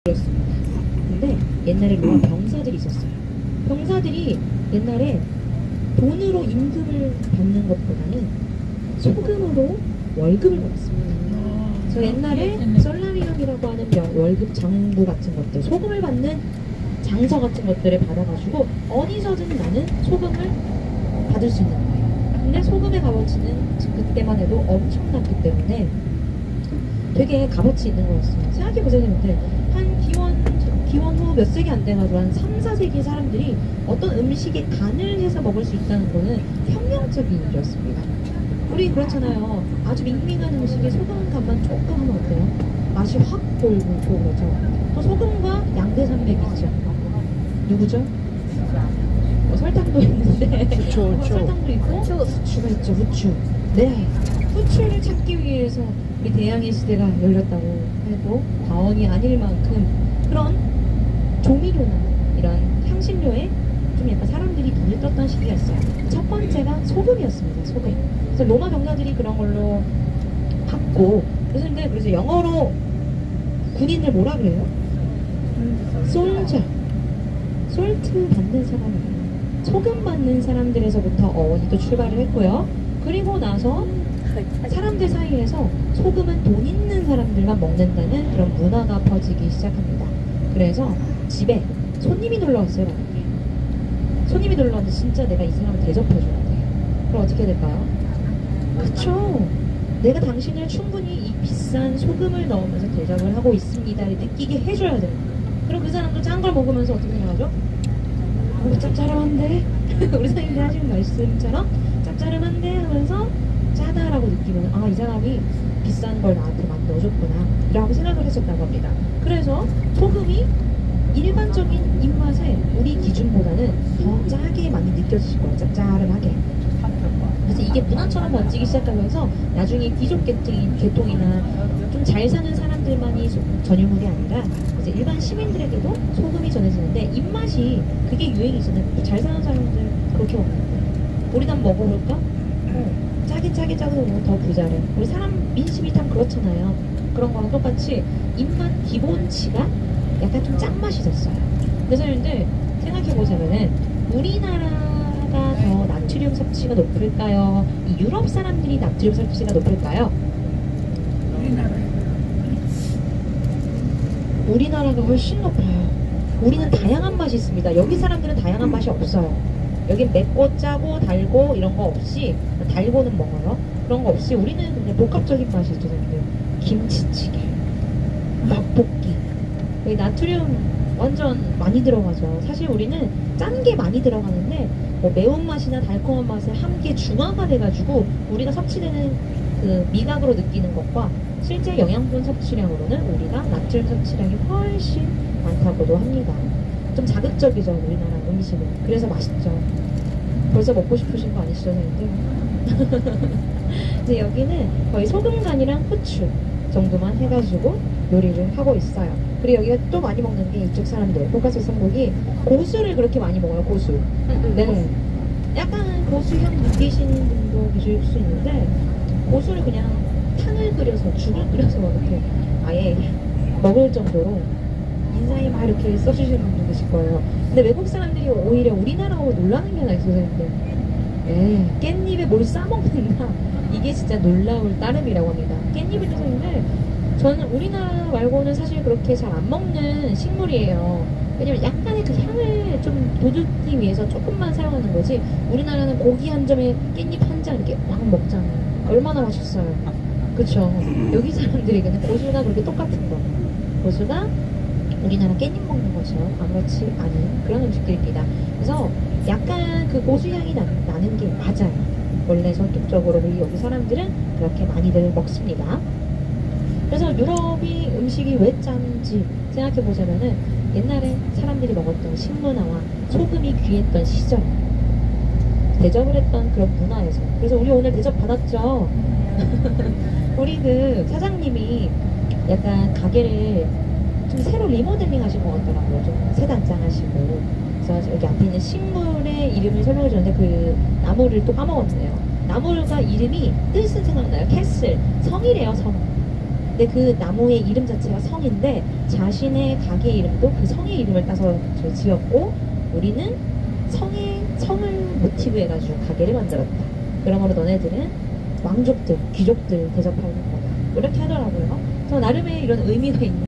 그렇습니다. 근데 옛날에 로마 병사들이 있었어요. 병사들이 옛날에 돈으로 임금을 받는 것보다는 소금으로 월급을 받았습니다. 저 옛날에 썰라리움이라고 하는 월급 장부 같은 것들, 소금을 받는 장서 같은 것들을 받아가지고 어디서든 나는 소금을 받을 수 있는 거예요. 근데 소금의 값어치는 그때만 해도 엄청났기 때문에 되게 값어치 있는 거였어요. 생각해보세요. 근데 한 기원 후 몇 세기 안 돼가지고 한 3, 4세기 사람들이 어떤 음식에 간을 해서 먹을 수 있다는 거는 혁명적인 일이었습니다. 우리 그렇잖아요. 아주 밍밍한 음식에 소금 간만 조금 하면 어때요? 맛이 확 돌고 그러죠. 또 소금과 양대산맥이 있죠. 누구죠? 설탕도 있는데 설탕도 있고 후추가 있죠. 후추. 네, 후추를 찾기 위해서 우리 대항해 시대가 열렸다고 해도 과언이 아닐 만큼 그런 조미료나 이런 향신료에 좀 약간 사람들이 눈을 떴던 시기였어요. 첫 번째가 소금이었습니다. 소금. 그래서 로마 병사들이 그런 걸로 받고 그래서 영어로 군인을 뭐라 그래요? 솔저. 솔트 받는 사람이에요. 소금 받는 사람들에서부터 어원이 또 출발을 했고요. 그리고 나서 사람들 사이에서 소금은 돈 있는 사람들만 먹는다는 그런 문화가 퍼지기 시작합니다. 그래서 집에 손님이 놀러 왔어요. 만약에 손님이 놀러 왔는데 진짜 내가 이 사람을 대접해줘야 돼. 그럼 어떻게 될까요? 그쵸? 내가 당신을 충분히 이 비싼 소금을 넣으면서 대접을 하고 있습니다를 느끼게 해줘야 돼요. 그럼 그 사람도 짠 걸 먹으면서 어떻게 생각하죠? 짭짤한데? 우리 선생님들 하시는 말씀처럼 짭짤한데 하면서 짜다라고 느끼면 아, 이 사람이 비싼 걸 나한테 많이 넣어줬구나 라고 생각을 했었다고 합니다. 그래서 소금이 일반적인 입맛에 우리 기준보다는 더 짜게 많이 느껴지실 거예요. 짭짤하게. 그래서 이게 문화처럼 번지기 시작하면서 나중에 귀족 계통이나 좀 잘 사는 사람들만이 전유물이 아니라 이제 일반 시민들에게도 소금이 전해지는데 입맛이 그게 유행이잖아요. 잘 사는 사람들 그렇게 먹는데 우리도 한번 먹어볼까? 짜게 짜도 먹으면 더 부자래. 우리 사람 민심이 참 그렇잖아요. 그런 거랑 똑같이 입맛 기본치가 약간 좀 짠맛이 됐어요. 그래서 근데 생각해보자면은 우리나라가 더 나트륨 섭취가 높을까요? 이 유럽 사람들이 나트륨 섭취가 높을까요? 우리나라가 훨씬 높아요. 우리는 다양한 맛이 있습니다. 여기 사람들은 다양한 맛이 없어요. 여긴 맵고 짜고 달고 이런 거 없이 달고는 먹어요. 그런 거 없이 우리는 그냥 복합적인 맛이 있죠. 김치찌개, 떡볶이. 여기 나트륨 완전 많이 들어가죠. 사실 우리는 짠 게 많이 들어가는데 뭐 매운맛이나 달콤한 맛을 함께 중화가 돼가지고 우리가 섭취되는 그 미각으로 느끼는 것과 실제 영양분 섭취량으로는 우리가 나트륨 섭취량이 훨씬 많다고도 합니다. 좀 자극적이죠, 우리나라 음식은. 그래서 맛있죠. 벌써 먹고 싶으신 거 아니시죠, 선생님들? 근데 여기는 거의 소금 간이랑 후추 정도만 해가지고 요리를 하고 있어요. 그리고 여기가 또 많이 먹는 게 이쪽 사람들, 포카스 성국이 고수를 그렇게 많이 먹어요. 고수. 네. 약간 고수향 느끼시는 분도 계실 수 있는데 고수를 그냥 탕을 끓여서 죽을 끓여서 이렇게 아예 먹을 정도로 인상이 막 이렇게 써주시는 분도 계실 거예요. 근데 외국 사람들이 오히려 우리나라하고 놀라는 게 하나 있어요, 선생님들. 깻잎에 뭘 싸먹는다. 이게 진짜 놀라울 따름이라고 합니다. 깻잎은 선생님들, 저는 우리나라 말고는 사실 그렇게 잘 안 먹는 식물이에요. 왜냐면 약간의 그 향을 좀 돋우기 위해서 조금만 사용하는 거지 우리나라는 고기 한 점에 깻잎 한 장 이렇게 막 먹잖아요. 얼마나 맛있어요. 그쵸? 여기 사람들에게는 고수가 그렇게 똑같은 거. 고수가 우리나라 깻잎 먹는 것처럼 아무렇지 않은 그런 음식들입니다. 그래서 약간 그 고수향이 나는 게 맞아요. 원래 전통적으로 우리 여기 사람들은 그렇게 많이들 먹습니다. 그래서 유럽이 음식이 왜 짠지 생각해보자면은 옛날에 사람들이 먹었던 식문화와 소금이 귀했던 시절 대접을 했던 그런 문화에서. 그래서 우리 오늘 대접 받았죠? 우리 그 사장님이 약간 가게를 좀 새로 리모델링 하신 것 같더라고요. 좀 새 단장하시고. 그래서 여기 앞에 있는 식물의 이름을 설명해 줬는데 그 나무를 또 까먹었네요. 나무가 이름이 뜻은 생각나요. 캐슬. 성이래요, 성. 근데 그 나무의 이름 자체가 성인데 자신의 가게 이름도 그 성의 이름을 따서 지었고 우리는 성을 모티브 해가지고 가게를 만들었다. 그러므로 너네들은 왕족들, 귀족들 대접하는 거다. 이렇게 하더라고요. 저 나름의 이런 의미가 있는